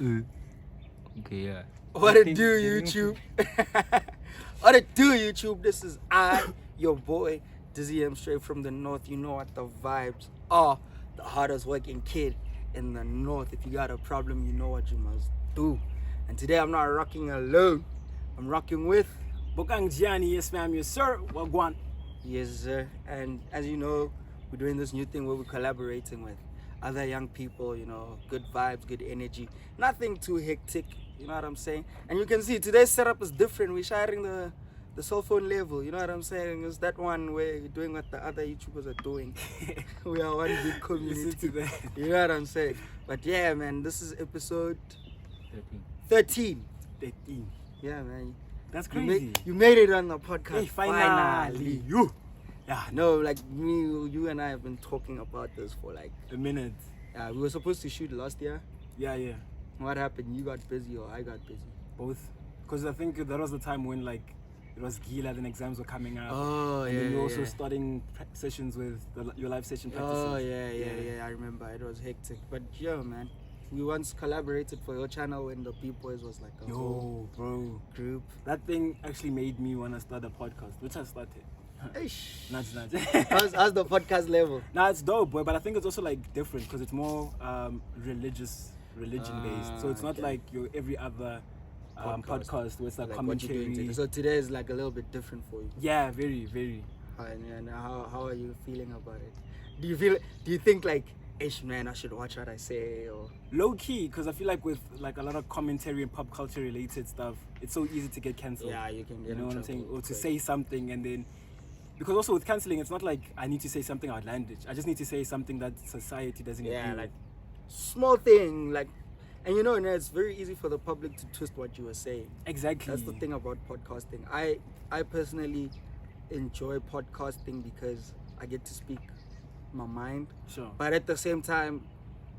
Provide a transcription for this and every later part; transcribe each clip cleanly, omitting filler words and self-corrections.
Okay, yeah. What it do, YouTube? What it do, YouTube? This is I, your boy, Dizzy M, straight from the north. You know what the vibes are. The hardest working kid in the north. If you got a problem, you know what you must do. And today I'm not rocking alone. I'm rocking with Bokang Gianni, yes ma'am, yes sir. Wagwan. yes, sir. And as you know, we're doing this new thing where we're collaborating with other young people, you know, good vibes, good energy, nothing too hectic, you know what I'm saying? And you can see today's setup is different. We're sharing the cell phone level, you know what I'm saying? It's that one where you're doing what the other YouTubers are doing. We are one big community. You know what I'm saying? But yeah, man, this is episode 13. 13. Yeah, man. That's crazy. You made it on the podcast. Hey, finally. You. Yeah, No, like you and I have been talking about this for like a minute. we were supposed to shoot last year. Yeah. What happened? You got busy or I got busy? Both. Because I think that was the time when like it was Gila, then exams were coming up. Oh, and yeah. then we were also yeah. starting sessions with your live session practices. Oh, yeah. I remember. It was hectic. But yeah, man. We once collaborated for your channel when the B-Boys was like a whole bro. group. That thing actually made me want to start a podcast, which I started. Eish. Nudge. How's the podcast level? Nah, it's dope, boy, but I think it's also like different because it's more religion based. So it's not okay. like your every other podcast where it's like what you're doing commentary. today. So today is like a little bit different for you. Yeah, very, very. And how are you feeling about it? Do you think like, ish man, I should watch what I say or Low key, because I feel like with like a lot of commentary and pop culture related stuff, it's so easy to get cancelled. yeah, you can get You know in what I'm saying? trouble Or to quick. say something and then, because also with cancelling, it's not like I need to say something outlandish. I just need to say something that society doesn't agree with. like small thing like, and you know, and it's very easy for the public to twist what you were saying. Exactly. That's the thing about podcasting. I personally enjoy podcasting because I get to speak my mind, Sure. but at the same time,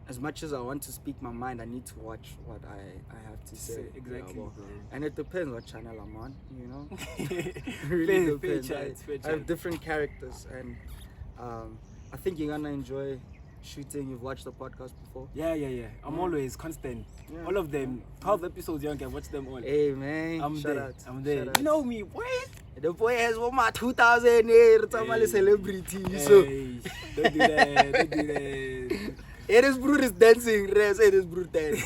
as much as I want to speak my mind, I need to watch what I have to say. Exactly, bro. bro. And it depends what channel I'm on, you know. Fair depends. chat. I have different characters, and I think you're gonna enjoy shooting. You've watched the podcast before. Yeah. I'm always constant. Yeah. All of them. 12 episodes, you can watch them all. Hey man, I'm shout there. out. I'm there. Shout out. You know me, boy. The boy has one my 2000 it's a celebrity. So Hey, don't do that. it is brute is dancing, Rez. It is brute dance.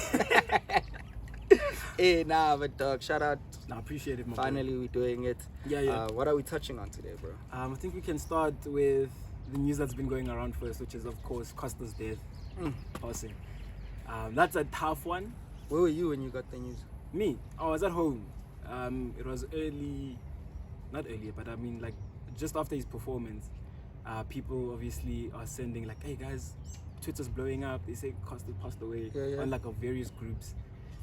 Hey, nah, but dog, shout out. I appreciate it, man. Finally, we're doing it. Yeah. What are we touching on today, bro? I think we can start with the news that's been going around first, which is of course Costa's death. Awesome. That's a tough one. Where were you when you got the news? Me, I was at home. It was not earlier, but I mean like just after his performance. People obviously are sending like, hey guys, Twitter's blowing up. They say Costa passed away on like various groups.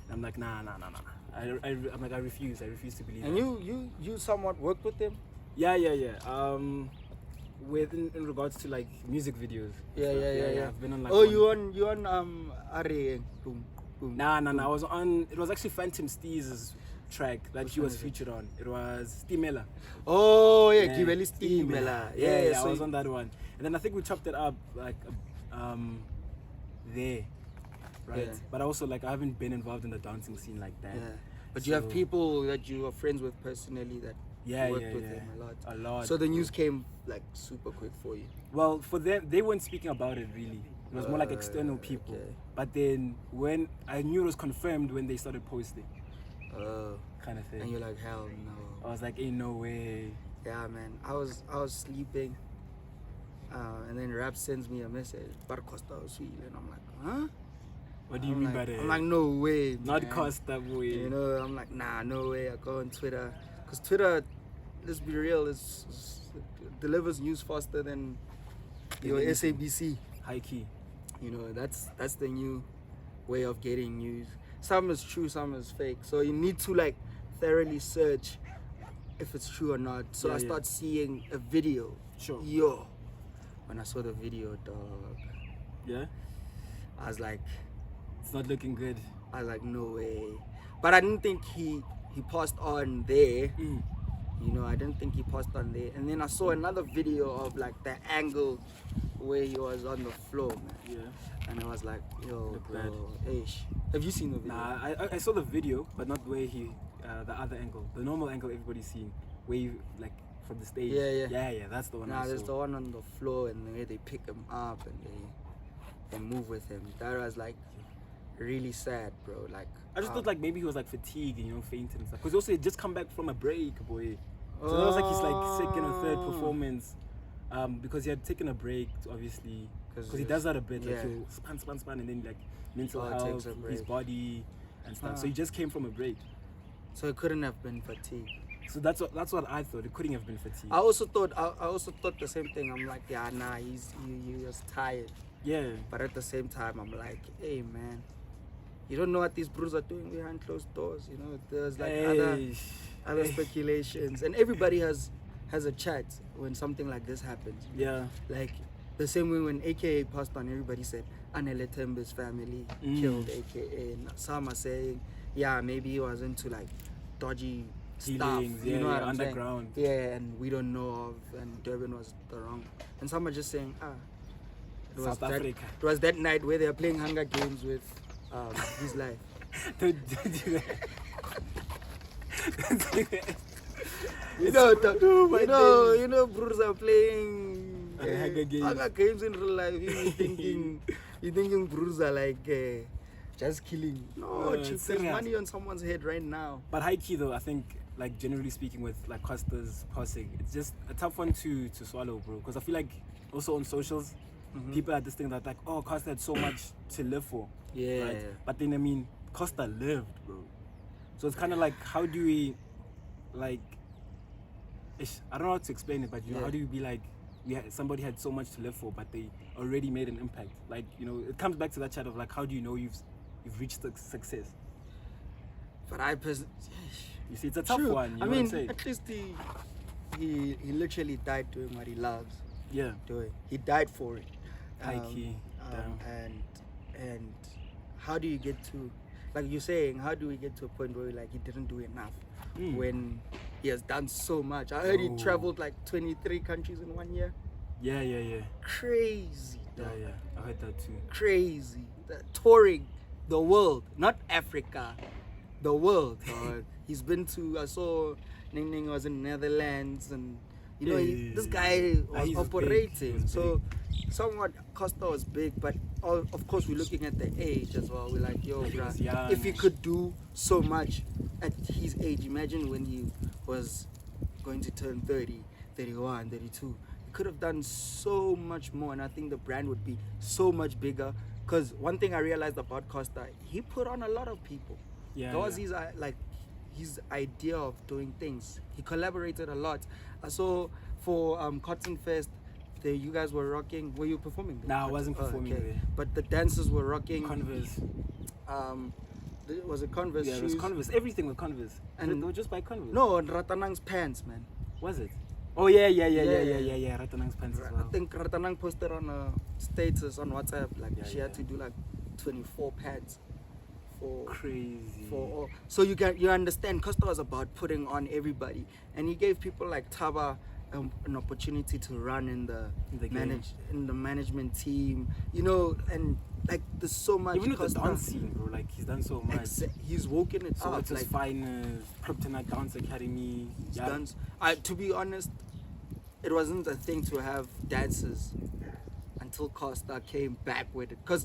And I'm like, nah. I'm like, I refuse to believe And that. you somewhat worked with them? Yeah. With in regards to like music videos. Yeah. I've been on like. Oh, you on Are boom. Nah. I was on. It was actually Phantom Steez's track that he was featured on. It was Stimela. Oh yeah, Yeah, Gibeli Stimela. Yeah. I So was on that one, and then I think we chopped it up like there, right? Yeah. But also like I haven't been involved in the dancing scene like that. yeah. But you have So- people that you are friends with personally that worked with them a lot. So the news came like super quick for you. Well, for them, they weren't speaking about it really. It was more like external people. okay. But then when I knew it was confirmed when they started posting, Oh. kind of thing. And you're like, hell no. I was like, ain't no way. Yeah, man. I was sleeping, and then Rap sends me a message. But Costa was sweet, and I'm like, huh? What do you I'm mean like, by that? I'm like, no way, Not man. Costa, boy. You know, I'm like, nah, no way. I go on Twitter, cause Twitter, let's be real, it delivers news faster than your SABC. High key. You know, that's the new way of getting news. Some is true, some is fake. So you need to like thoroughly search if it's true or not. So I start seeing a video. Sure. Yo, when I saw the video, dog, Yeah? I was like, It's not looking good. no way. But I didn't think he passed on there. You know, I didn't think he passed on there. And then I saw another video of like the angle where he was on the floor, man. Yeah. And I was like, yo, Look bro, bad. ish. Have you seen the video? Nah, I saw the video, but not the way the other angle, the normal angle everybody's seeing, where you like from the stage. Yeah, that's the one. Nah, I there's saw. the one on the floor and the way they pick him up and they move with him. That was like really sad, bro. Like I just thought like maybe he was like fatigued, you know, fainted and stuff. Because also he just come back from a break, boy. So that was like his like second or third performance, because he had taken a break, obviously. Because he does that a bit, like he'll span, and then like mental health, his body and stuff. So he just came from a break. So it couldn't have been fatigue. So that's what I thought. It couldn't have been fatigue. I also thought the same thing. I'm like, yeah, nah, he was tired. Yeah. But at the same time, I'm like, hey, man, you don't know what these bros are doing behind closed doors. You know, there's like other speculations, and everybody has a chat when something like this happens. Yeah. Like the same way when AKA passed on, everybody said Anele Tembe's family killed AKA. And some are saying, yeah, maybe he was into like dodgy stuff. You know what I'm underground. saying? Yeah, and we don't know of, and Durban was the wrong. And some are just saying, South Africa. It was that night where they are playing Hunger Games with his life. Don't do that. You know, bros are playing Hunger Games in real life. You thinking bros are like just killing? No, there's money on someone's head right now. But high key though, I think like generally speaking, with like Costa's passing, it's just a tough one to swallow, bro. Because I feel like also on socials, people had this thing that like, oh, Costa had so much to live for. Yeah. Right? But then I mean, Costa lived, bro. So it's kind of like, how do we, like, I don't know how to explain it, but you know, how do you be like, somebody had so much to live for, but they already made an impact? Like, you know, it comes back to that chat of like, how do you know you've reached success? But you see, it's a tough one. You know what I'm saying? At least he literally died doing what he loves. Yeah. He died for it. High key. And how do you get to, like you're saying, how do we get to a point where like he didn't do enough when he has done so much? I heard he traveled like 23 countries in 1 year. Yeah. Crazy. Dog. Yeah. I heard that too. Crazy. Touring the world, not Africa, the world. He's been to, I saw Ning Ning was in Netherlands, and you know, this guy was operating. So somewhat Costa was big, but of course we're looking at the age as well. We're like, yo, bruh, if he could do so much at his age, imagine when he was going to turn 30, 31, 32. He could have done so much more, and I think the brand would be so much bigger. Because one thing I realized about Costa, he put on a lot of people. That was his idea of doing things. He collaborated a lot. I saw for Cotton Fest, you guys were rocking. Were you performing there? Nah, I wasn't performing there. But the dancers were rocking Converse. Was it Converse shoes? Yeah, it was Converse. Everything was Converse. And they were just by Converse. No, Ratanang's pants, man. Was it? Oh yeah. Ratanang's pants as well. I think Ratanang posted on a status on WhatsApp, like she had to do like 24 pants. Crazy. So you understand, Costa was about putting on everybody, and he gave people like Taba an opportunity to run in the management team, you know, and like there's so much. Even with the dance scene, bro, like he's done so much. He's woken it so up. It's like Finest, Kryptonite Dance Academy. To be honest, it wasn't a thing to have dancers until Costa came back with it, because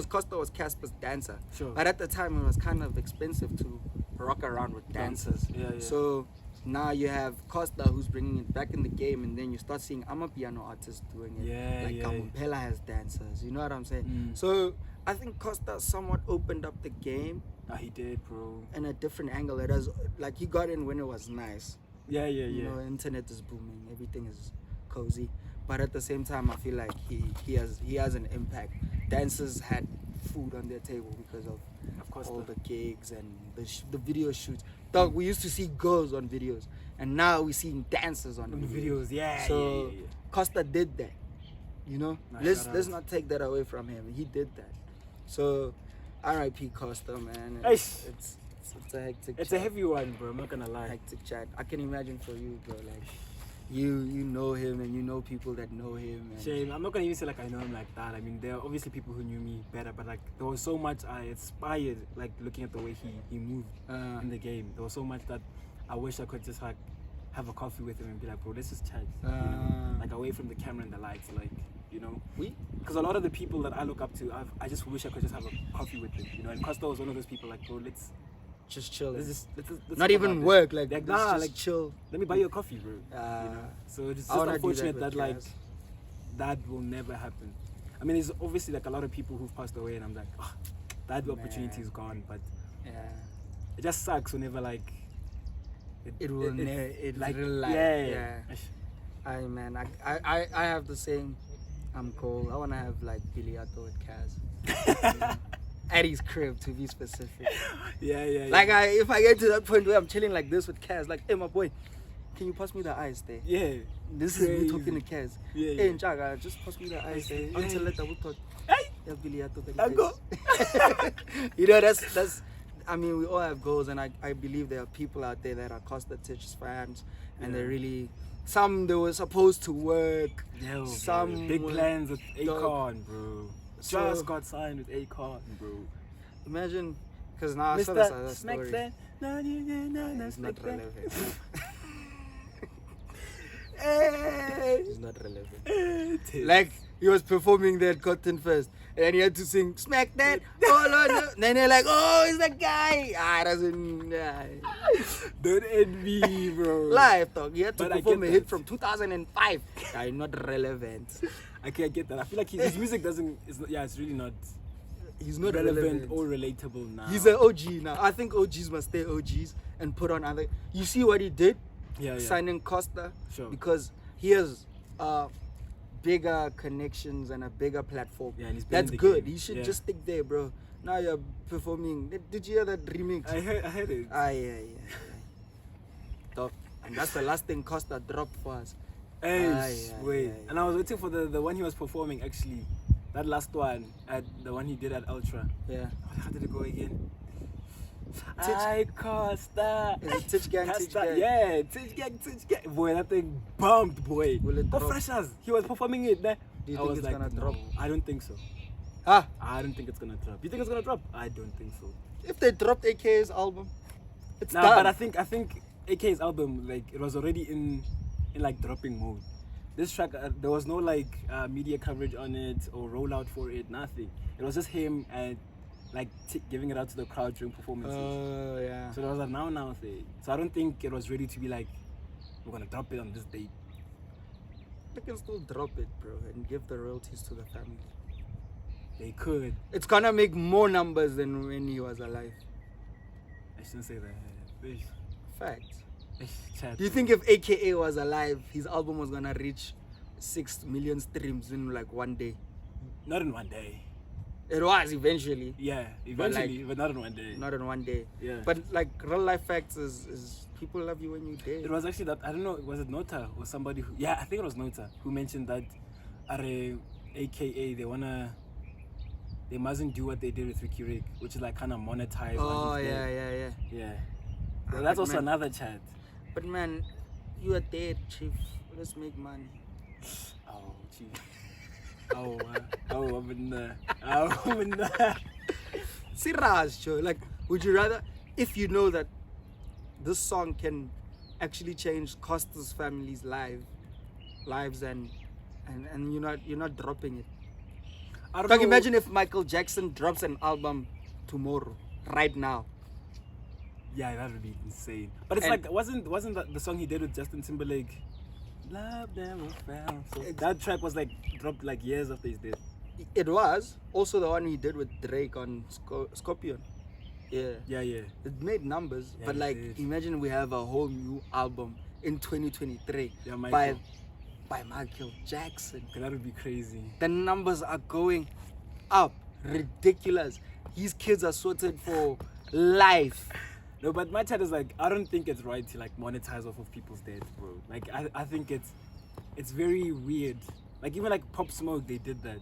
Costa was Casper's dancer. Sure. But at the time, it was kind of expensive to rock around with dancers. So now you have Costa who's bringing it back in the game, and then you start seeing Amapiano artists doing it. Kamumpela has dancers. You know what I'm saying? So I think Costa somewhat opened up the game. He did, bro. In a different angle. It was like he got in when it was nice. You know, internet is booming. Everything is cozy. But at the same time, I feel like he has an impact. Dancers had food on their table because of all the gigs and the video shoots. Dog, we used to see girls on videos, and now we're seeing dancers on videos. So Costa did that. You know, let's not take that away from him. He did that. So R.I.P. Costa, man. It's it's a hectic. It's chat. a heavy one, bro. I'm not gonna lie. Hectic chat. I can imagine for you, bro. Like, you know him, and you know people that know him. And Shame. I'm not gonna even say like I know him like that. I mean, there are obviously people who knew me better, but like there was so much I inspired, like looking at the way he moved in the game. There was so much that I wish I could just like have a coffee with him and be like, bro, let's just chat. You know? Like away from the camera and the lights, like, you know. Because a lot of the people that I look up to, I just wish I could just have a coffee with them, you know. And Costa was one of those people, like, bro, let's just chill. let's Not talk even about work. it. Like nah, just like chill. let me buy you a coffee, bro. You know? So it's just I wanna do unfortunate that that with like Kaz. that will never happen. I mean, there's obviously like a lot of people who've passed away, and I'm like, oh, that opportunity is gone. But Yeah. it just sucks whenever like It will never. It's like real life. yeah. I have the same. I'm cool. I wanna have like Biliato with Kaz. At his crib, to be specific. Yeah. Like if I get to that point where I'm chilling like this with Kaz, like, hey my boy, can you pass me the ice there? Yeah. This is me talking to Kaz. Yeah, Hey yeah. Njaga, just pass me the ice there. Until later we talk. Hey. Yeah, Biliato. Go. You know, that's. I mean, we all have goals, and I believe there are people out there that are Costa Titch fans, and they're really. Some they were supposed to work. Yo, some bro. Big were plans with dope. Akon, bro. So- Just got signed with Akon, bro. Imagine, because now I saw this other Smack story. that. No, It's not relevant. Hey. It's not relevant. Like he was performing there at Cotton Fest, and he had to sing "Smack That." Oh no! Then they're like, "Oh, it's that guy." Doesn't. Don't end me, bro. Live talk. He had to But I perform get a hit that. from 2005. Not relevant. I can't get that. I feel like his music doesn't. It's really not He's not relevant relevant. or relatable now. He's an OG now. I think OGs must stay OGs and put on other. You see what he did? yeah. Signing Costa. Sure. Because he has bigger connections and a bigger platform. Yeah, and he's been in That's the good. game. He should Yeah. just stick there, bro. Now you're performing. Did you hear that remix? I heard it. Yeah. Dope. And that's the last thing Costa dropped for us. Hey, wait. yeah. And I was waiting for the one he was performing actually. That last one, at the one he did at Ultra. Yeah. How did it go again? Titch. I Costa. Is it Titch Gang, Titch Costa, Gang? yeah, Titch Gang. Boy, that thing bumped, boy. Will it For drop? freshers, he was performing it. Nah. Do you I think was it's like, gonna no, drop? I don't think so. Ah, I don't think it's gonna drop. You think it's gonna drop? I don't think so. if they dropped AK's album, it's Nah, done. but I think AK's album, like, it was already in like dropping mode. This track, there was no like media coverage on it or rollout for it, nothing. It was just him and like giving it out to the crowd during performances. Oh, yeah. So there was a now thing. So I don't think it was ready to be like, we're gonna drop it on this date. They can still drop it, bro, and give the royalties to the family. They could. It's gonna make more numbers than when he was alive. I shouldn't say that. Ish. Fact. Chat. Do you think if AKA was alive, his album was gonna reach 6 million streams in like one day? Not in one day. It was eventually, Yeah, eventually, but not in one day. not in one day. Yeah. But like real life facts is people love you when you're It dead. was actually that, I don't know, was it Nota or somebody who, yeah, I think it was Nota who mentioned that at AKA they mustn't do what they did with Ricky Rick, which is like kind of monetize. Oh while he's yeah, dead. yeah. Yeah. Ah, So that's but also man- another chat. But man, you are dead, chief. Let's make money. Oh, gee. I'm in the. Serious, Joe. Like, would you rather, if you know that this song can actually change Costa's family's lives, and you're not dropping it? I don't Like, know. imagine if Michael Jackson drops an album tomorrow, right now. Yeah, that would be insane. But it's And- like, wasn't that the song he did with Justin Timberlake? Love never found. So Ex- that track was like dropped like years after his death. It was also the one he did with Drake on Scorpion. Yeah. Yeah. It made numbers, Yeah, but it like, did. imagine we have a whole new album in 2023 Yeah, Michael. by Michael Jackson. Okay, that would be crazy. The numbers are going up, ridiculous. His kids are sorted for life. No, but my chat is like, I don't think it's right to like monetize off of people's deaths, bro. Like, I think it's very weird. Like, even like Pop Smoke, they did that.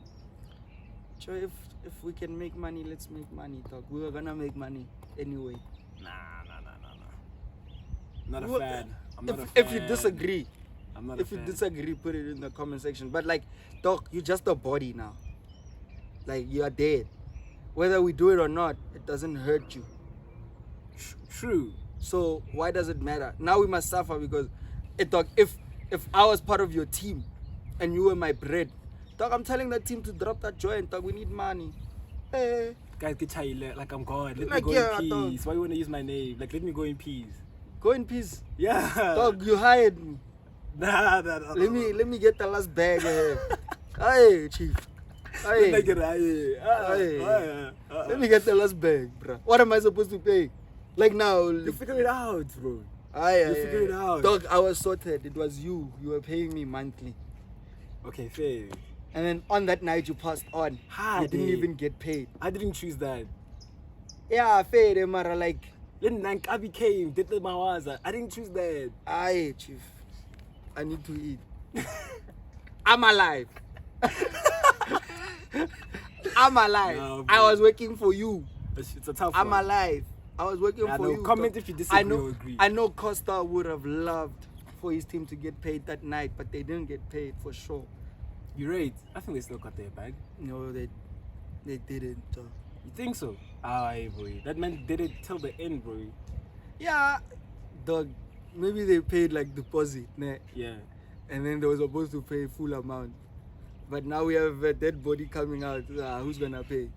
Joe, if we can make money, let's make money, dog. We were gonna make money anyway. Nah. Not a Well, fan. I'm not a fan. If you disagree, I'm not if a you fan. disagree, put it in the comment section. But like, dog, you're just a body now. Like, you are dead. Whether we do it or not, it doesn't hurt you. True. So why does it matter? Now we must suffer because, dog, if I was part of your team, and you were my bread, dog, I'm telling the team to drop that joint. Dog, we need money. Hey. Guys, get chill. Like, I'm gone. Let me Like, go yeah, in dog. peace. Why you want to use my name? Like, let me go in peace. Go in peace. Yeah. Dog, you hired me. Nah. Let me get the last bag. Hey, chief. Hey. Let Let me get the last bag, bro. What am I supposed to pay? Like now. You figure it out, bro. You figure it out. Dog, I was sorted. It was you. You were paying me monthly. Okay, fair. And then on that night you passed on. You didn't even get paid. I didn't choose that. Yeah, fair, Mara. Like, Then I became did the mawaza. I didn't choose that. aye, chief. I need to eat. I'm alive. I'm alive. Nah, bro. I was working for you. It's a tough I'm one. alive. I was working Yeah, for no, you. comment dog. if you disagree or agree. I know Costa would have loved for his team to get paid that night, but they didn't get paid for sure. You're right. I think they still got their bag. No, they didn't. You think so? Aye, boy. That man did it till the end, bro. Yeah, dog. Maybe they paid like deposit, nah, Yeah. and then they were supposed to pay full amount. But now we have a dead body coming out. Who's gonna pay?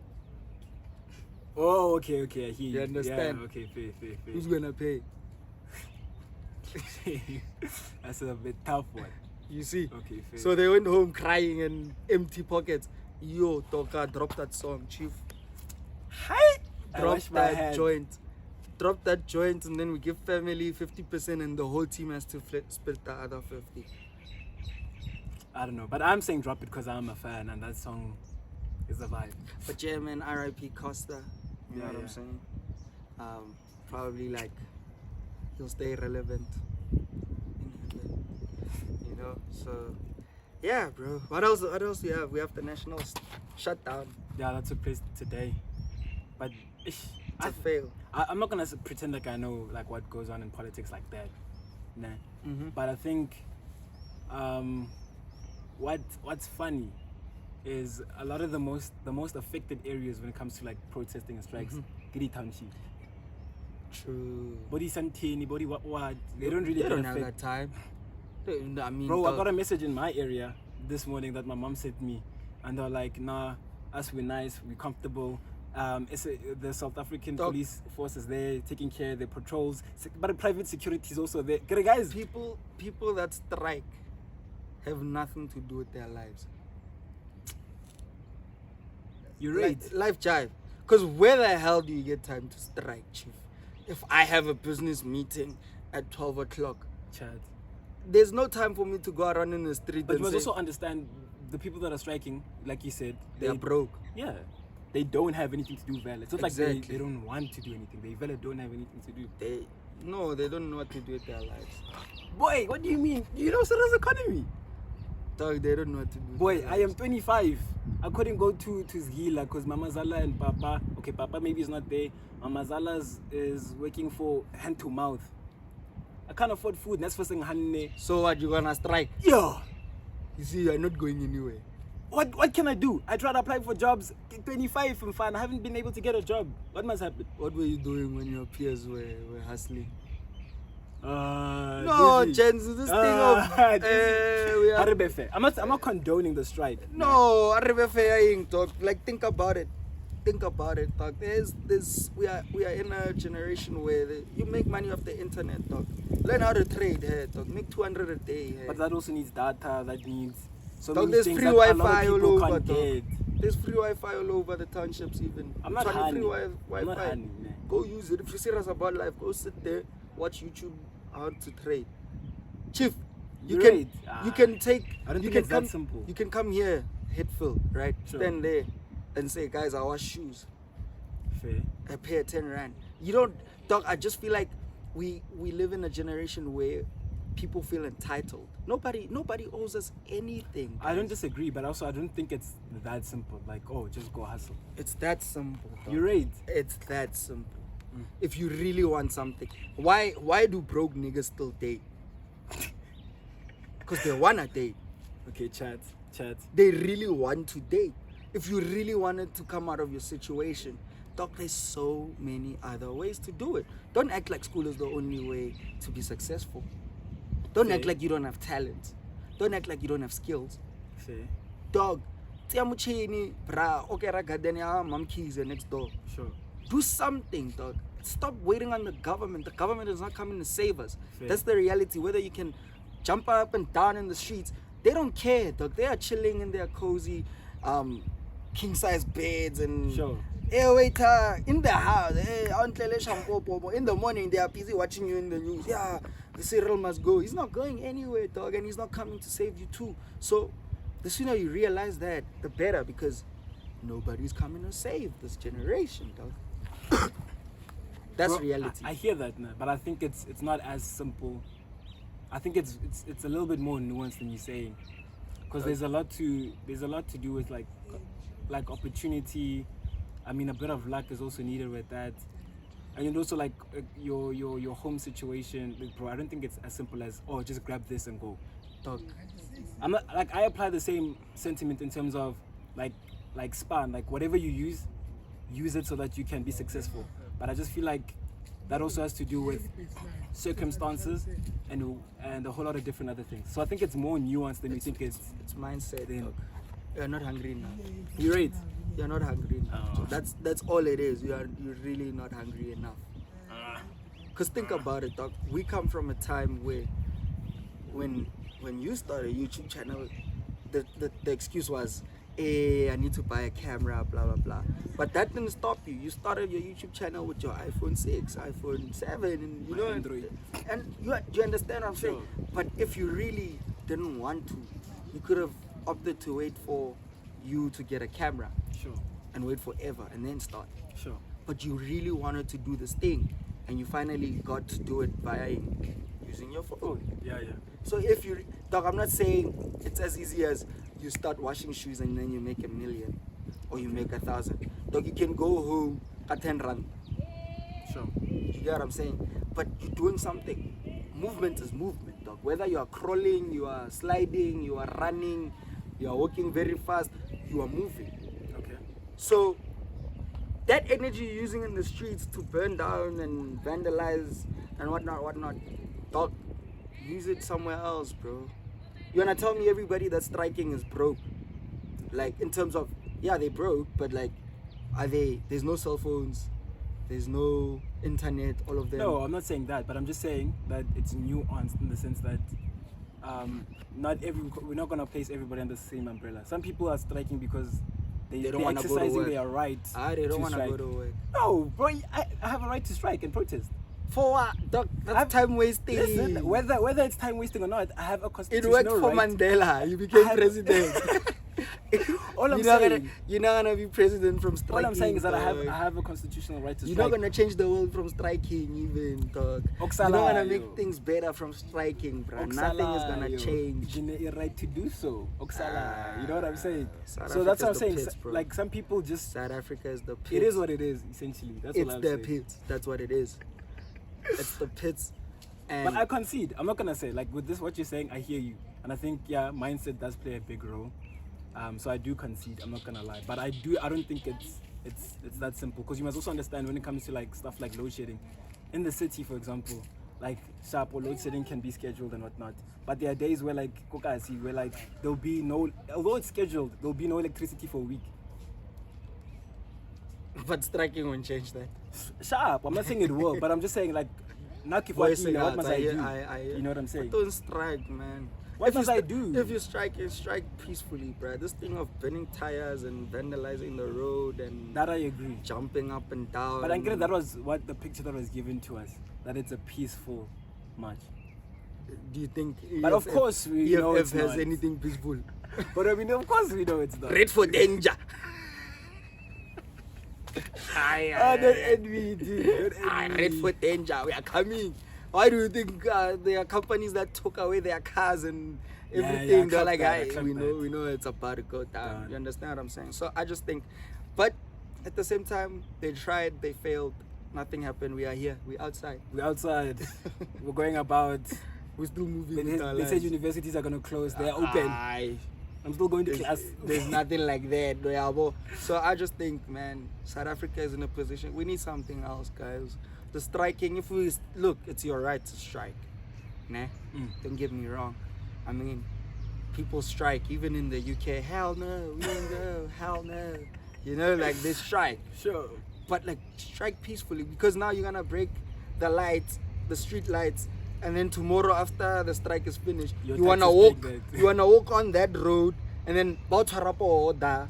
Oh, okay. I hear you. You understand? Yeah, okay, fair. Who's gonna pay? That's a bit tough one. You see? Okay, fair. So they went home crying and empty pockets. Yo, Toka, drop that song, chief. Hi. Drop that joint. Drop that joint, and then we give family 50%, and the whole team has to split the other 50. I don't know, but I'm saying drop it because I'm a fan, and that song is a vibe. But yeah, man, R.I.P. Costa. You know what I'm Yeah. saying? Probably like he'll stay relevant in heaven. You know, so yeah, bro. What else do we have? We have the national shutdown. Yeah, that took place today. But It's a fail. I'm not gonna pretend like I know like what goes on in politics like that. Nah. Mm-hmm. But I think what's funny is a lot of the most affected areas when it comes to like protesting and strikes, Gidi Township. True. Body Santini, body what they don't really They get don't have affected. that time. I mean, Bro, I got a message in my area this morning that my mom sent me, and they're like, nah, us we're nice, we're comfortable. The South African Dog. police force is there taking care of their patrols, but the private security is also there. Guys, people that strike have nothing to do with their lives. you're right. Life jive. Because where the hell do you get time to strike, chief? If I have a business meeting at 12 o'clock, Chad. there's no time for me to go around in the street But and you must say, also understand the people that are striking, like you said, they're broke. Yeah, they don't have anything to do valid. It's not like Exactly. they don't want to do anything. They valid don't have anything to do. They don't know what to do with their lives. Boy, what do you mean? You know South economy. Dog, they don't know what to do. with Boy, their I am lives. 25. I couldn't go to Zgila because Mama Zala and Papa, okay, Papa maybe is not there. Mama Zala is working for hand to mouth. I can't afford food. That's first thing. So what, you gonna strike? Yeah. You see, you're not going anywhere. What can I do? I tried to apply for jobs. 25 and fine. I haven't been able to get a job. What must happen? What were you doing when your peers were hustling? No, No, Jens, this thing of we are, Aribefe. I'm not condoning the strike. no, Aribefe, dog. Like, think about it. Think about it, dog. We are in a generation where you make money off the internet, dog. Learn how to trade here, dog. Make 200 a day here. But that also needs data. That needs so Dog, many there's things free that a lot of Wi-Fi all people over, can't dog. get. There's free Wi-Fi all over the townships even. I'm not Trying honey. free I'm not Wi-Fi. honey, man. Go use it. If you're serious about life, go sit there, watch YouTube, how to trade. Chief, you You're can right. you can take I don't you think can it's come that simple. you can come here, Hitfield, right? Sure. Stand there and say, guys, I wash shoes. Fair. I pay 10 rand. You don't, dog. I just feel like we live in a generation where people feel entitled. Nobody owes us anything. I don't disagree, but also I don't think it's that simple. Like, oh, just go hustle. It's that simple. Dog. You're right. It's that simple. If you really want something, why do broke niggas still date? Because they wanna date. Okay, chat. They really want to date. If you really wanted to come out of your situation, dog, there's so many other ways to do it. Don't act like school is the only way to be successful. Don't act like you don't have talent. Don't act like you don't have skills. Fair. Dog, tiamuchini, bra, okay, garden ya mom keys next door. Sure. Do something, dog. Stop waiting on the government. The government is not coming to save us. Fair. That's the reality. Whether you can jump up and down in the streets, they don't care, dog. They are chilling in their cozy, king-size beds and. Sure. Hey, waiter, in the house, in the morning, they are busy watching you in the news. Yeah, the Cyril must go. He's not going anywhere, dog, and he's not coming to save you too. So, the sooner you realize that, the better, because nobody's coming to save this generation, dog. That's Bro, reality. I hear that, nah, but I think it's not as simple. I think it's a little bit more nuanced than you're saying, because there's a lot to do with like opportunity. I mean, a bit of luck is also needed with that, and also like your home situation. Like, bro, I don't think it's as simple as just grab this and go. Dog. I'm not like, I apply the same sentiment in terms of like span, like whatever you use it so that you can be successful. But I just feel like that also has to do with circumstances and a whole lot of different other things. So I think it's more nuanced than you think it's mindset. Then. Dog. You're not hungry enough. You're right. You're not hungry enough. Oh. So that's all it is. You're really not hungry enough. Cause think about it, dog. We come from a time where when you started a YouTube channel, the excuse was, hey, I need to buy a camera, blah blah blah. But that didn't stop you. You started your YouTube channel with your iPhone 6, iPhone 7, and you know, Android. and you understand what I'm saying. Sure. But if you really didn't want to, you could have opted to wait for you to get a camera Sure. and wait forever and then start. Sure. But you really wanted to do this thing, and you finally got to do it via using your phone. Yeah. So if you, dog, I'm not saying it's as easy as you start washing shoes and then you make 1 million or you make 1,000. Dog, you can go home at 10 rand. Sure. You get what I'm saying? But you're doing something. Movement is movement, dog. Whether you are crawling, you are sliding, you are running, you are walking very fast, you are moving. Okay. So that energy you're using in the streets to burn down and vandalize and whatnot, dog, use it somewhere else, bro. You wanna tell me everybody that's striking is broke? Like, in terms of, yeah, they broke, but like, there's no cell phones, there's no internet, all of them. No, I'm not saying that, but I'm just saying that it's nuanced in the sense that we're not gonna place everybody under the same umbrella. Some people are striking because they're don't wanna go to exercising work. their right. They don't to wanna strike. go to work. No, bro, I have a right to strike and protest. For what? Dog, that's time wasting. Listen, whether it's time wasting or not, I have a It constitutional worked for right. Mandela. You became president. All I'm you're saying, not gonna be president from striking. all I'm saying is that I dog. have a constitutional right to You're strike. not gonna change the world from striking, even, dog. You're Oksala, not gonna make yo. things better from striking, bro. Oksala, Nothing is gonna yo. change. You have a right to do so. Oksala, you know what I'm saying? South So that's what I'm Africa's saying. the pits, bro. Like some people just, South Africa is the pits. it is what it is, essentially. That's It's what I'm the saying. pits. That's what it is. It's the pits. And But I concede. I'm not gonna say like with this what you're saying. I hear you, and I think mindset does play a big role. So I do concede. I'm not gonna lie, but I don't think it's that simple, because you must also understand when it comes to like stuff like load shedding. In the city, for example, like sharp or load shedding can be scheduled and whatnot. But there are days where like kokasi, where like there'll be no, although it's scheduled, there'll be no electricity for a week. but striking won't change that. Sharp. I'm not saying it will, but I'm just saying like, what must I do? You know what I'm saying? But don't strike, man. What If you must I st- do? If you strike peacefully, bruh. This thing of burning tires and vandalizing the road and That I agree. jumping up and down. But I get that was what the picture that was given to us, that it's a peaceful march. Do you think? But of course we know EFF it's has not. anything peaceful. But I mean, of course we know it's not. Ready for danger. Don't envy me, dude. Don't envy Ready me. for danger. We are coming. Why do you think there are companies that took away their cars and everything? They're like, I "Hey, clocked we that. know it's about to go down." Done. You understand what I'm saying? So I just think, but at the same time, they tried, they failed. nothing happened. We are here. We outside. We're outside. We're going about. We're still moving. They, with our they said lives. universities are gonna close. They're open. Aye. I'm still going to class. There's nothing like that. No, yeah, bro. So I just think, man, South Africa is in a position. We need something else, guys. The striking. If we look, it's your right to strike. Nah, don't get me wrong. I mean, people strike even in the UK. Hell no, we don't go. Hell no. You know, like they strike. Sure. But like strike peacefully, because now you're gonna break the lights, the street lights, and then tomorrow after the strike is finished, Your you wanna taxes walk take that. you wanna walk on that road and then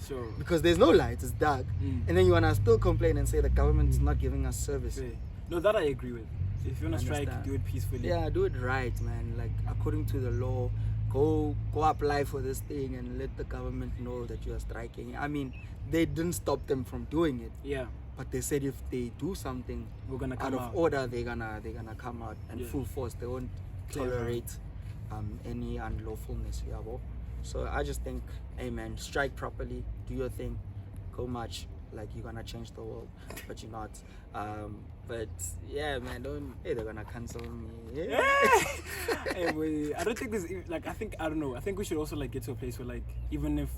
Sure. because there's no lights, it's dark. And then you wanna still complain and say the government is not giving us service. Okay. No, that I agree with. If you wanna strike, Understand. do it peacefully. Yeah, do it right, man. Like according to the law, go apply for this thing and let the government know that you are striking. I mean, they didn't stop them from doing it. Yeah. But they said if they do something We're gonna out come of out. order, they're gonna come out and Yeah. full force. They won't Clear tolerate any unlawfulness. Yeah, bro. So I just think, hey man, strike properly, do your thing, go march like you're gonna change the world, but you're not. But yeah, man, don't. Hey, they're gonna cancel me. Anyway, I don't think there's like I don't know. I think we should also like get to a place where like even if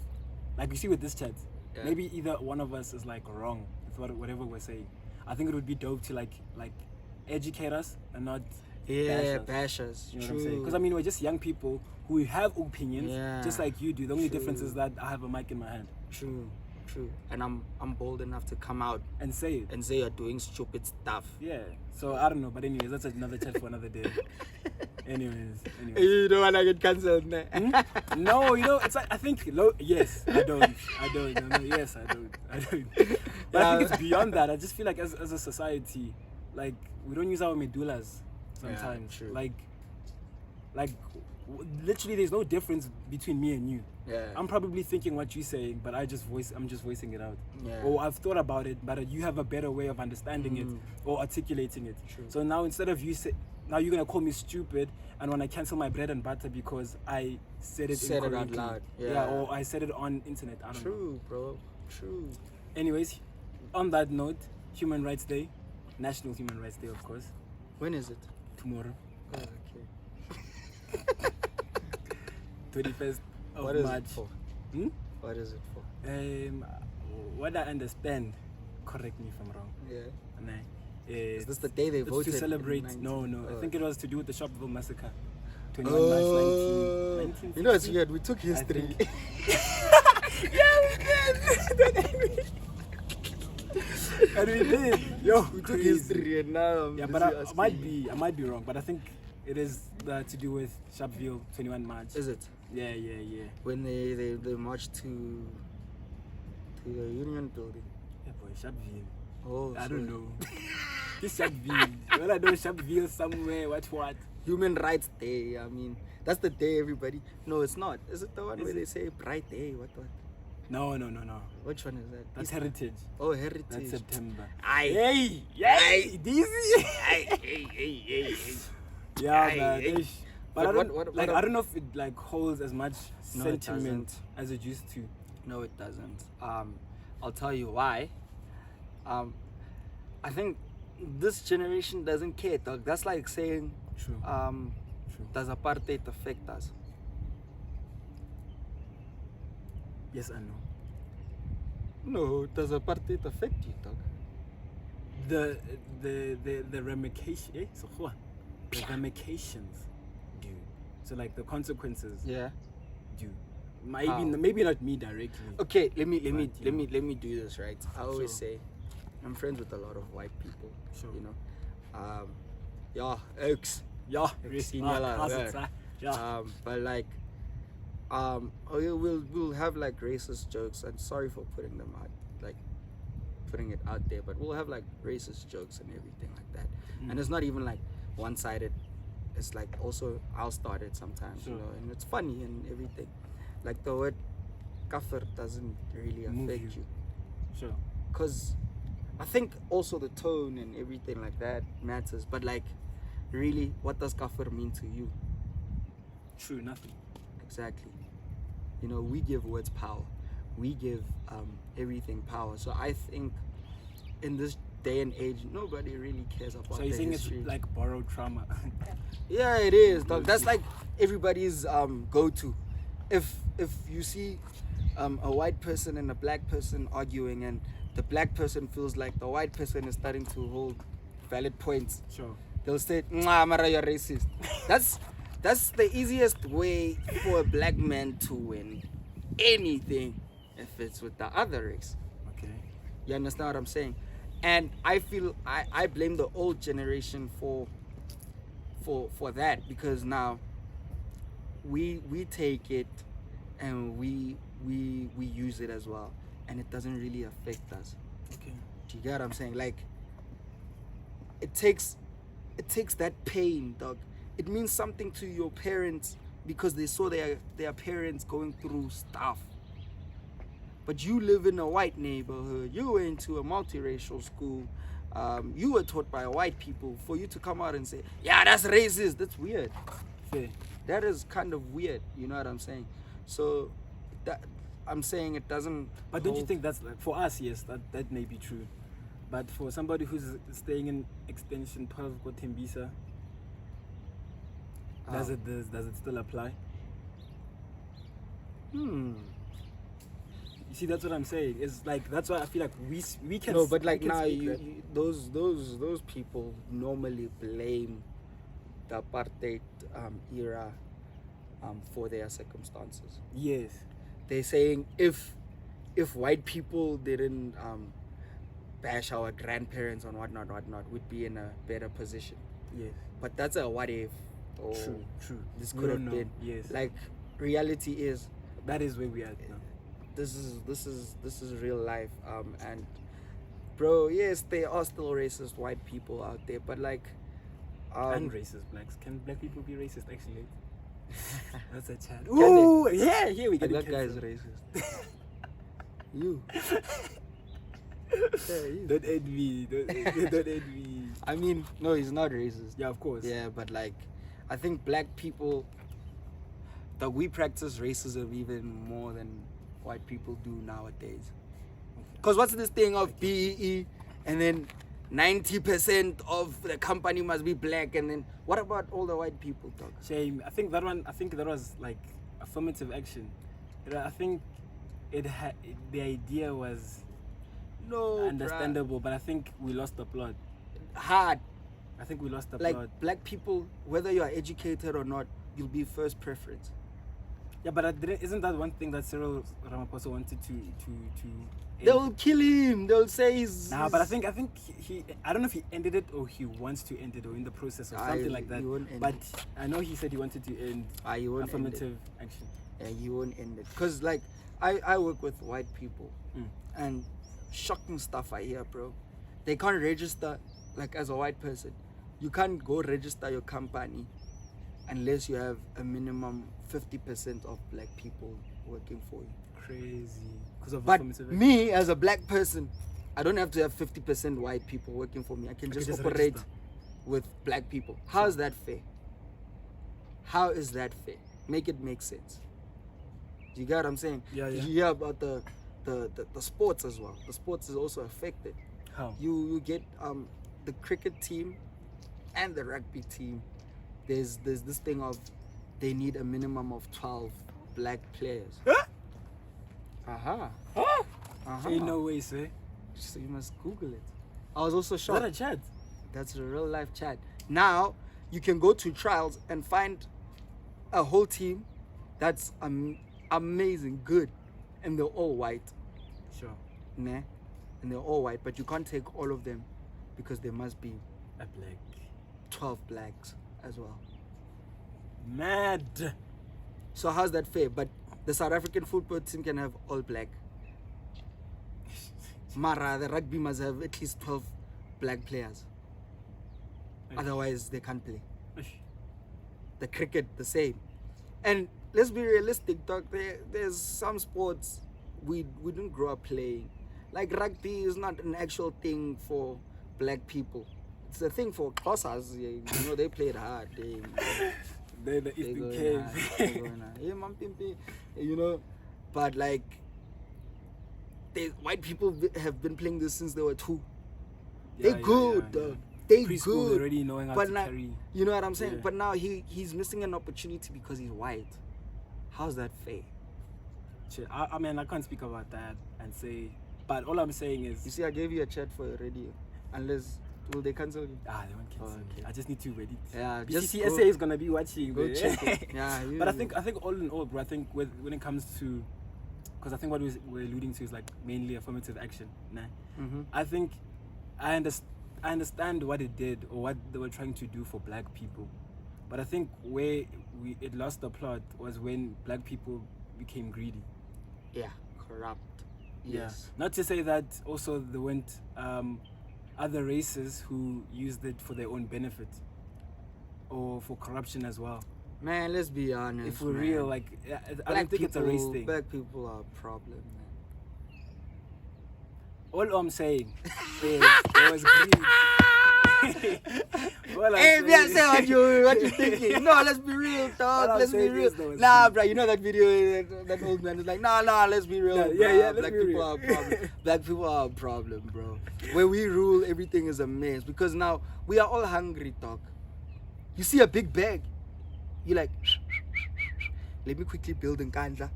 like we see with this chat, Yeah. maybe either one of us is like wrong with whatever we're saying. I think it would be dope to like educate us and not Yeah, bash us. bashers. You know what I'm saying? True. Because I mean we're just young people who have opinions Yeah. just like you do. The only difference True. is that I have a mic in my hand True. And I'm bold enough to come out and say it. and say you're doing stupid stuff. Yeah. So I don't know, but anyways, that's another chat for another day. anyways. You don't wanna get cancelled, nah? No, you know, it's like I think yes, I don't. No, yes, I don't. But I think it's beyond that. I just feel like as a society, like we don't use our medullas sometimes. true. Like literally, there's no difference between me and you. Yeah. I'm probably thinking what you're saying, but I'm just voicing it out. Yeah. Or I've thought about it, but you have a better way of understanding it or articulating it. True. So now instead of now you're gonna call me stupid and when I cancel my bread and butter because I said it Said it out incorrectly. loud. Yeah. Yeah. Or I said it on internet. I don't know. True, bro. True. Anyways, on that note, Human Rights Day, National Human Rights Day, of course, When is it? tomorrow, Oh, okay. 21st of What is March. it for? Hmm? What is it for? What I understand, correct me if I'm wrong. Yeah. And Is this the day they it's voted? to celebrate. in No. 19? I Oh. think it was to do with the Sharpeville massacre. 21 Oh. March 19. You know, it's weird. We took history. And we did. Yo, We took crazy. history and now I'm Yeah, busy but I asking I might be wrong, but I think it is to do with Sharpeville 21 March. Is it? Yeah. When they marched to the Union Building. Yeah, boy, Sharpeville. Oh, I so don't know. This Sharpeville. Well, I know Sharpeville somewhere. What? Human Rights Day. I mean, that's the day everybody. No, it's not. Is it the one Is where it? they say Bright Day? What? No. Which one is that? That's Heritage. Oh, Heritage. That's September. Aye. Yay! Easy. Hey. Yeah, Aye, man. aye. Ish. But But I don't what- like. I don't know if it like holds as much No, it sentiment doesn't. as it used to. No, it doesn't. I'll tell you why. I think this generation doesn't care, dog. That's like saying, True. True. does apartheid affect us? Yes and no. No, does apartheid affect you, dog? The ramifications. The ramifications do. So like the consequences Yeah. do. How? Maybe not me directly. Okay, let me But, let me do this right. I always Sure. say, I'm friends with a lot of white people. Sure. You know, yeah, X. Yeah. Yeah. But like, we'll have like racist jokes. And sorry for putting them out, like putting it out there, but we'll have like racist jokes and everything like that. And it's not even like one-sided. It's like also I'll start it sometimes, you Sure. know, and it's funny and everything. Like the word kafir doesn't really Move affect you, Sure. cause I think also the tone and everything like that matters. But like, really, what does kafir mean to you? True. Nothing. Exactly. You know, we give words power. We give everything power. So I think in this day and age, nobody really cares about So you're the saying history. it's like borrowed trauma? Yeah, it is, dog. That's like everybody's go-to. If you see a white person and a black person arguing, and the black person feels like the white person is starting to hold valid points, Sure. they'll say, "Mwah, Mara, you're racist." That's the easiest way for a black man to win anything if it's with the other race. Okay. You understand what I'm saying? And I feel I blame the old generation for that, because now we take it and we use it as well, and it doesn't really affect us. Okay. Do you get what I'm saying? Like, it takes that pain, dog. It means something to your parents because they saw their parents going through stuff. But you live in a white neighborhood, you went to a multiracial school, you were taught by white people. For you to come out and say, yeah, that's racist, that's weird. Fair. That is kind of weird, you know what I'm saying? So that I'm saying it doesn't. But don't you think that's like, for us, yes, that may be true. But for somebody who's staying in extension 12 Kotembisa, does it still apply? Hmm. You see, that's what I'm saying. It's like, that's why I feel like we can. No, but like we can now, speak you, that. you those people normally blame the apartheid era for their circumstances. Yes. They're saying if white people didn't bash our grandparents and whatnot, we'd be in a better position. Yes. But that's a what if. Or True. This We could don't have know. been. Yes. Like, reality is, That is where we are now. this is real life. And bro, yes, there are still racist white people out there, but like, And racist blacks. Can black people be racist actually? That's a chat. they? Ooh, yeah, here we and get that guy's racist. You. Yeah, you. Don't end me. Don't end me. I mean, no, he's not racist. Yeah, of course. Yeah, but like, I think black people, that we practice racism even more than white people do nowadays. Because what's this thing of BEE, and then 90% of the company must be black, and then what about all the white people, dog? Shame. I think that was like affirmative action. I think the idea was No, understandable, but I think we lost the plot. hard. I think we lost the Like, plot. black people, whether you are educated or not, you'll be first preference. Yeah, but isn't that one thing that Cyril Ramaphosa wanted to They'll kill him. They'll say he's. Nah, but I think he I don't know if he ended it or he wants to end it or in the process or something like that. he won't end But it. I know he said he wanted to end He won't end it. affirmative action. Yeah, you won't end it. Because, like, I work with white people, Mm. and shocking stuff I hear, bro. They can't register, like, as a white person. You can't go register your company unless you have a minimum 50% of black people working for you. Crazy. Because of But affirmative action. me, as a black person, I don't have to have 50% white people working for me. I can just operate register. with black people. How is that fair? How is that fair? Make it make sense. You get what I'm saying? Yeah, Did yeah. you hear about the sports as well? The sports is also affected. How? You get the cricket team and the rugby team. There's this thing of they need a minimum of 12 black players. Huh? Ain't no way, sir. So you must Google it. I was also Is shocked. that a chat? That's a real life chat. Now you can go to trials and find a whole team that's amazing, good, and they're all white, Sure. nah, and they're all white. But you can't take all of them because there must be A black. 12 blacks as well. Mad. So how's that fair? But the South African football team can have all black. Mara, the rugby must have at least 12 black players. Otherwise, they can't play. The cricket, the same. And let's be realistic, dog. There's some sports we didn't grow up playing. Like rugby is not an actual thing for black people. It's a thing for Xhosas. You know, they played hard. They're the They Eastern go in Cape. hard, they go in hard. Yeah, man, pimpi. You know, but like, white people have been playing this since they were 2. They good, dog. They Preschool, good. they're already knowing how But to now, carry. you know what I'm saying? Yeah. But now he's missing an opportunity because he's white. How's that fair? Shit, I mean, I can't speak about that and say, but all I'm saying is, You see, I gave you a chat for your radio. Unless, will they cancel you? they won't cancel me. okay. I just need to edit. Yeah, Just just CSA is gonna be watching. go bro. check it. Yeah, But I think all in all, bro, I think when it comes to, because I think what we're alluding to is like mainly affirmative action. Nah, Mm-hmm. I think I understand what it did or what they were trying to do for black people, but I think where it lost the plot was when black people became greedy. Yeah, corrupt. Yes. Not to say that also there weren't other races who used it for their own benefit or for corruption as well. Man, let's be honest. If we're man. real, like I don't think it's a race thing. Black people are a problem, man. All I'm saying is there was greed. All I'm Hey, yeah, saying- say what you thinking. No, let's be real, dog. All I'm Let's be saying real. is there was Nah, greed. bro, you know that video that old man is like, nah, let's be real. Yeah, bro. yeah, let's Black be people real. are a problem. Black people are a problem, bro. Where we rule, everything is a mess. Because now we are all hungry, dog. You see a big bag, you're like, let me quickly build in Kandla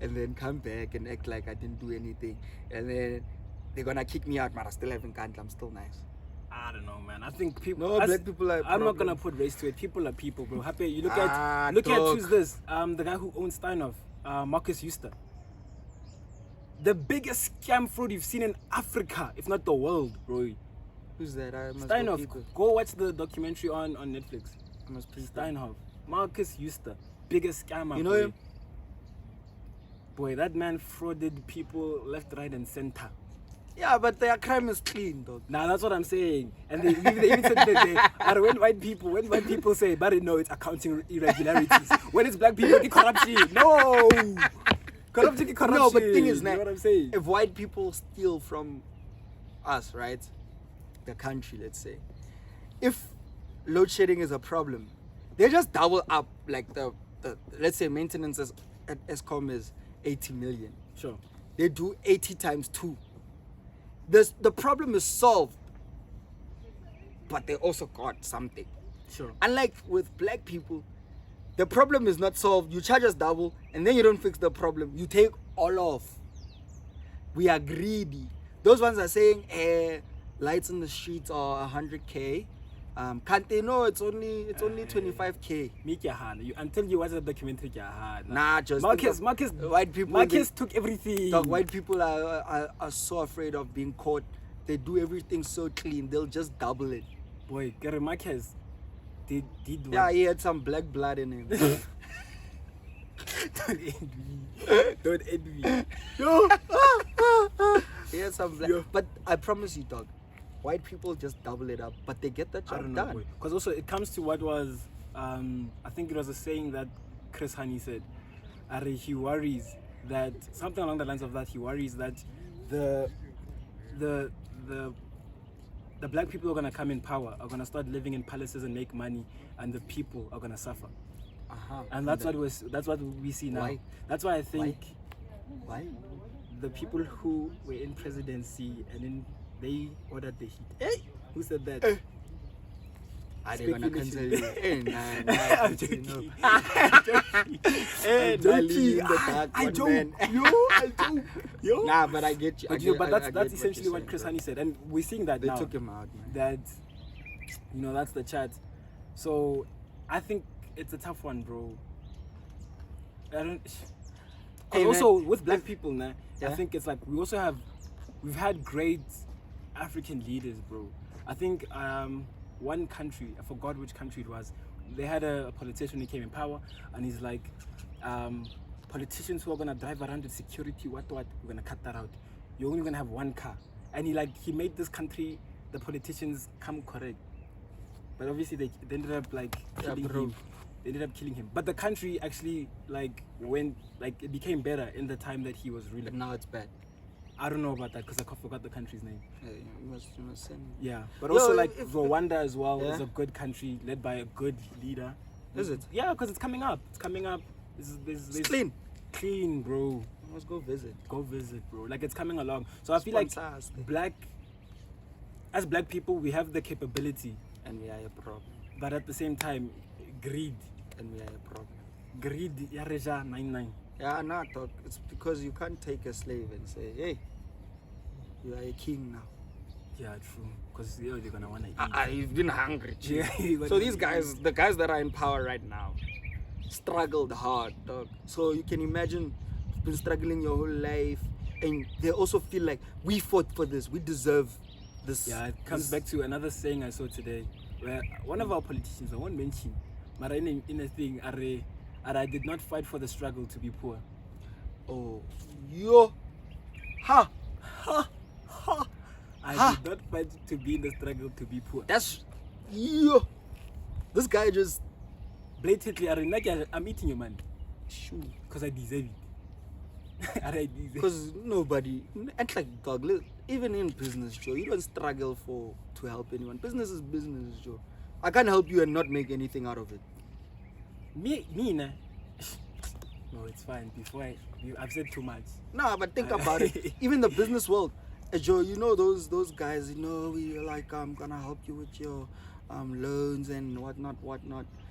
and then come back and act like I didn't do anything. And then they're gonna kick me out, but I still have in Kandla. I'm still nice. I don't know, man. I think people. No, black people are a I'm not problem. gonna put race to it. People are people, bro. Happy. You look Ah, at dog. who's this? The guy who owns Steinhoff, Marcus Euster. The biggest scam fraud you've seen in Africa, if not the world, bro. Who's that? I must go Steinhoff. peep it. Go watch the documentary on Netflix. I must peep it. Steinhoff. Marcus Euster. Biggest scammer. You know boy. him? Boy, that man frauded people left, right, and center. Yeah, but their crime is clean, dog. Nah, that's what I'm saying. And they even said that when white people say, but no, it's accounting irregularities. When it's black people, it's corruption. No, corruption is corruption. No, but thing is, you know man, what I'm saying? if white people steal from us, right, the country, let's say, if load shedding is a problem, they just double up. Like the let's say maintenance at Eskom is 80 million. Sure. They do 80 times 2. The problem is solved, but they also got something. Sure. Unlike with black people, the problem is not solved. You charge us double, and then you don't fix the problem. You take all off. We are greedy. Those ones are saying, lights in the streets are 100K. Can't they know it's only 25K? Until you watch the documentary, Nah, just Marcus, white people. Marcus took everything. Dog, white people are so afraid of being caught. They do everything so clean. They'll just double it. Boy, Gary Marcus did what? Yeah, he had some black blood in him. Don't envy. Yo. He had some black. Yo. But I promise you, dog, white people just double it up, but they get the I job don't know, done. because also it comes to what was I think it was a saying that Chris Honey said. He worries that something along the lines of that. He worries that the black people who are gonna come in power are gonna start living in palaces and make money, and the people are gonna suffer. Uh-huh. And that's what we see now. Why? That's why I think Why? the people who were in presidency and then they ordered the heat. Hey, who said that? Are they gonna cancel you? Speculation. Hey, nah, I'm you joking. know. I'm joking. Hey, I'm nah, leave joking. in the dark, I one joke. man. I joke. Yo. Nah, but I get you. But I that's get essentially you're what saying, Chris bro. Honey said, and we're seeing that They now. took him out, man. That that's the chat. So I think it's a tough one, bro. I don't. Hey, also man, with black people, nah, I Yeah? think it's like we've had great African leaders, bro. I think one country, I forgot which country it was, they had a politician who came in power, and he's like, politicians who are gonna drive around with security, what, we're gonna cut that out. You're only gonna have one car. And he made this country, the politicians come correct. But obviously they ended up like killing him. They ended up killing him. But the country actually it became better in the time that he was But ruling. now it's bad. I don't know about that because I forgot the country's name. You must send me. Yeah, but Yo, also like if- Rwanda as well Yeah? is a good country led by a good leader. Is it? Yeah, because it's coming up. It's coming up. There's It's clean. clean, bro. Let's go visit. Go visit, bro. Like it's coming along. So I feel like Sponsor us. black as black people, we have the capability, And we are a problem. but at the same time, greed. And we are a problem. Greed, yareja 99. Yeah, nah, dog. It's because you can't take a slave and say, hey, you are a king now. Yeah, true. Because they're gonna wanna eat. You've been hungry. Yeah, So these guys, the guys that are in power right now, struggled hard, dog. So you can imagine you've been struggling your whole life, and they also feel like we fought for this, we deserve this. Yeah, it comes back to another saying I saw today, where one of our politicians, I won't mention, but in a thing, I did not fight for the struggle to be poor. Oh, yo, ha, ha, ha. I did not fight to be in the struggle to be poor. That's yo. This guy just Blatantly, I'm eating your money. shoot. Because I deserve it. I deserve it. Because nobody, and like dog, even in business, Joe, you don't struggle to help anyone. Business is business, Joe. I can't help you and not make anything out of it. Me, nah. No, it's fine. I've said too much. No, but think about it. Even the business world, Joe, you know those guys. You know, we like I'm gonna help you with your loans and whatnot.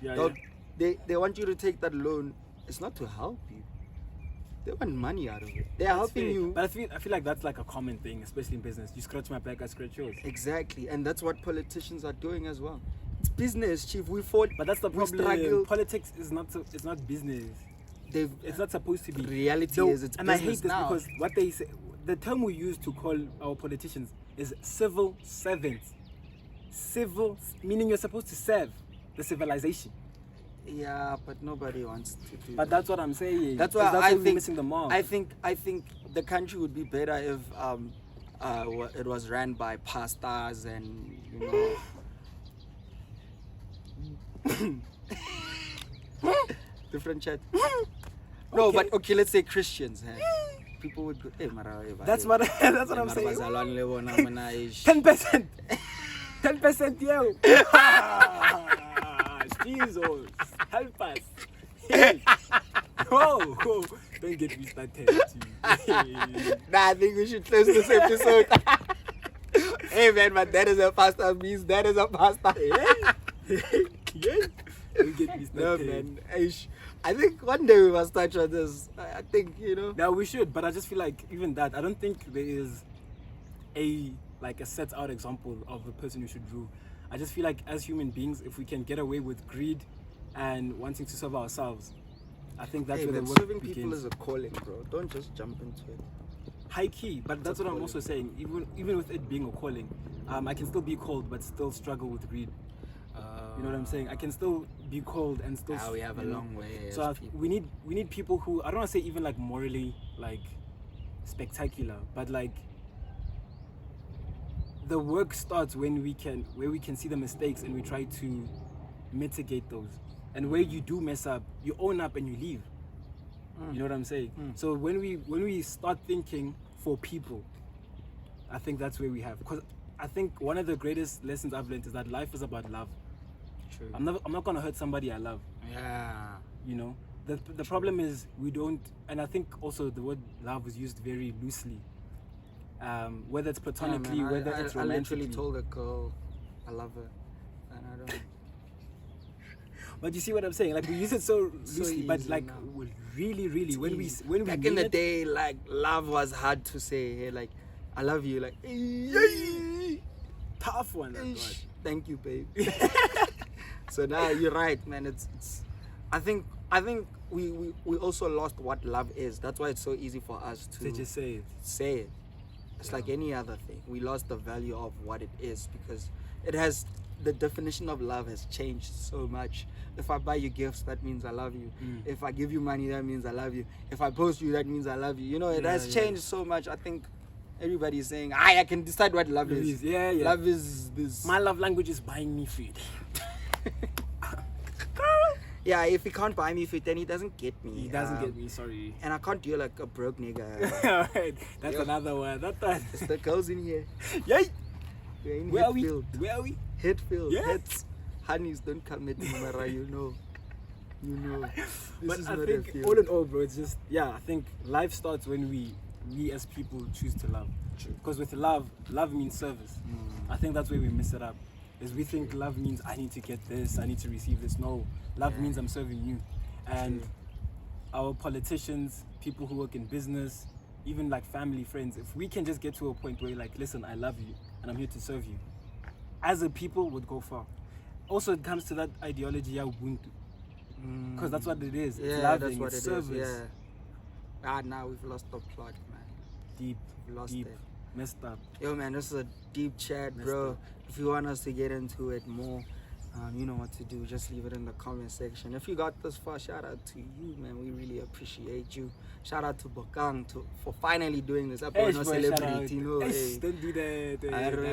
Yeah, Dog, they want you to take that loan. It's not to help you. They want money out of it. They're helping fair. you. But I feel like that's like a common thing, especially in business. You scratch my back, I scratch yours. Exactly, and that's what politicians are doing as well. It's business, chief. We fought, But that's the we problem. struggled. Politics is not it's not business. It's not supposed to be. Reality Though- is it's and I business hate this now. because what they say, the term we use to call our politicians is civil servants. Civil meaning you're supposed to serve the civilization. Yeah, but nobody wants to do But that's what I'm saying. That's 'Cause why that's I where we're think missing the mark. I think the country would be better if it was ran by pastors and different chat. No, Okay. but okay, let's say Christians. People would go. Hey, That's what I'm saying. 10%. 10%, yo. Jesus, help us. Hey. Whoa. Don't get me started. Nah, I think we should close this episode. Hey man, my dad is a pastor. Means dad is a pastor. Yeah. Don't get me No started. man, I think one day we must touch on this. I think Yeah, we should, but I just feel like even that, I don't think there is a set out example of the person who should rule. I just feel like as human beings, if we can get away with greed and wanting to serve ourselves, I think that's where the work serving begins. people is a calling, bro. Don't just jump into it. High key, but that's a what I'm calling. also saying. Even with it being a calling, I can still be called, but still struggle with greed. You know what I'm saying? I can still be called and still. We have a long way. So we need people who, I don't want to say even like morally like spectacular, but like the work starts when we can see the mistakes and we try to mitigate those. And where you do mess up, you own up and you leave. You know what I'm saying? So when we start thinking for people, I think that's where we have, because I think one of the greatest lessons I've learned is that life is about love. True. I'm not gonna hurt somebody I love. Yeah. You know, the problem is we don't, and I think also the word love is used very loosely. Whether it's platonically, Yeah, man, whether it's I romantically. literally told a girl I love her, and I don't. But you see what I'm saying? Like we use it so loosely, but easy like now. really when we Back mean in the it, day, like love was hard to say. Hey, like I love you, like. tough one. That God. Thank you, babe. So now you're right, man. It's. I think we also lost what love is. That's why it's so easy for us To just say it. say it. It's like any other thing. We lost the value of what it is because the definition of love has changed so much. If I buy you gifts, that means I love you. If I give you money, that means I love you. If I post you, that means I love you. You know, it has changed so much. I think everybody's saying, I can decide what love is. Yeah. Love is this. My love language is buying me food. Yeah, if he can't buy me food, then he doesn't get me. He doesn't get me, sorry. And I can't deal like a broke nigga. Alright, that's another one. That one. It's the girls in here. Yay! We're in Where are we? Hetfield. Where are we? Hetfield. Yes. Hets. Honeys don't come at me, Mara, you know. You know. This But is I not think Hetfield. all in all, bro, it's just, I think life starts when we as people choose to love. True. Because with love means service. I think that's where we miss it up. Is we think love means I need to get this, I need to receive this. No, love means I'm serving you. And our politicians, people who work in business, even like family, friends, if we can just get to a point where you're like, listen, I love you and I'm here to serve you, as a people would go far. Also, it comes to that ideology of Ubuntu. Because that's what it is. It's loving, that's what it's it service. is. Yeah. Now we've lost the plot, man. Deep, We lost deep, it. messed up. Yo, man, this is a deep chat, Messed bro. up. If you want us to get into it more, you know what to do. Just leave it in the comment section. If you got this far, shout out to you, man. We really appreciate you. Shout out to Bokang for finally doing this. I'm no celebrity, no way. Don't do that.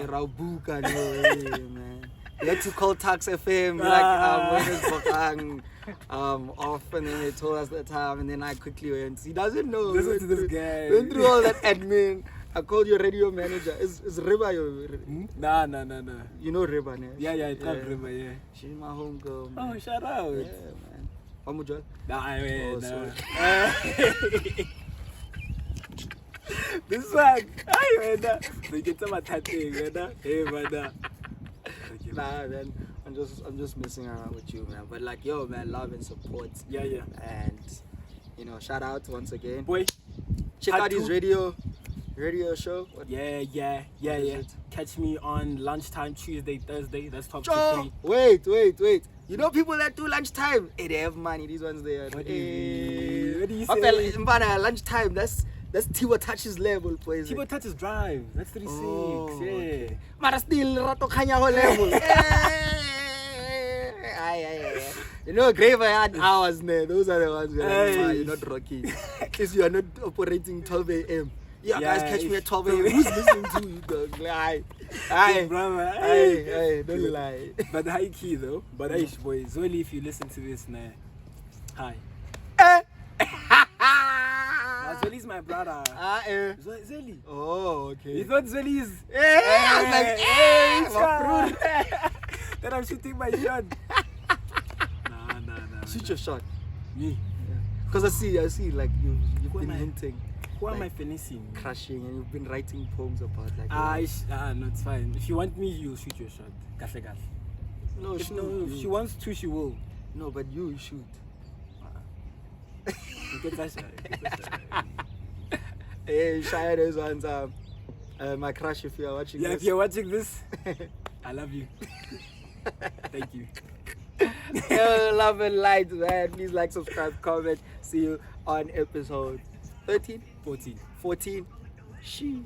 Raubuka, no way, man. We had to call Tax FM, like, when is Bokang off, and then they told us the time, and then I quickly went. He doesn't know. Listen to this guy. Went through all that admin. I called your radio manager. Is Reba your... Nah. You know Reba, ne? Yeah, it's not Reba, yeah. She's my homegirl, man. Oh, shout out. Yeah, man. One more job? Nah. This one. Ay, man. They get some attacking, man. Hey, man. Nah, man. I'm just messing around with you, man. But like, yo, man, love and support. Yeah. And, you know, shout out once again. Boy. Check out his radio show. What Yeah. is it? Catch me on lunchtime, Tuesday, Thursday. That's top Joe, 3. wait. You know people that do lunchtime? Hey, they have money. These ones there. What do you mean? Lunchtime. That's Costa Titch's level, boys. Tibo touches drive. That's 36. Yeah. Okay. Mara still Rato Kanyaho level. Aye. You know, graveyard hours, ne? Those are the ones where you're not rocking. If you are not operating 12 a.m. Yeah, guys, catch me at 12 a.m. Who's listening to you, dog? Aye, brother. Aye, don't lie. But high key though. But hey, boy, Zoli, if you listen to this, nah. Hi. Zoli's my brother. Zoli. Oh, okay. You thought Zoli is. I was like, Then I'm shooting my shot. Nah. Shoot your shot. Me. Because I see, like, you've been hinting. Who am I like, finessing? Crashing, and you've been writing poems about, like... No, it's fine. If you want me, you'll shoot your shot. Gafe. No, If she wants to, she will. No, but you shoot. Get that shot. Hey, Shia, those ones, my crush, if you are watching this. If you're watching this, I love you. Thank you. Yo, love and light, man. Please like, subscribe, comment. See you on episode 13? 14. 14. Sheesh.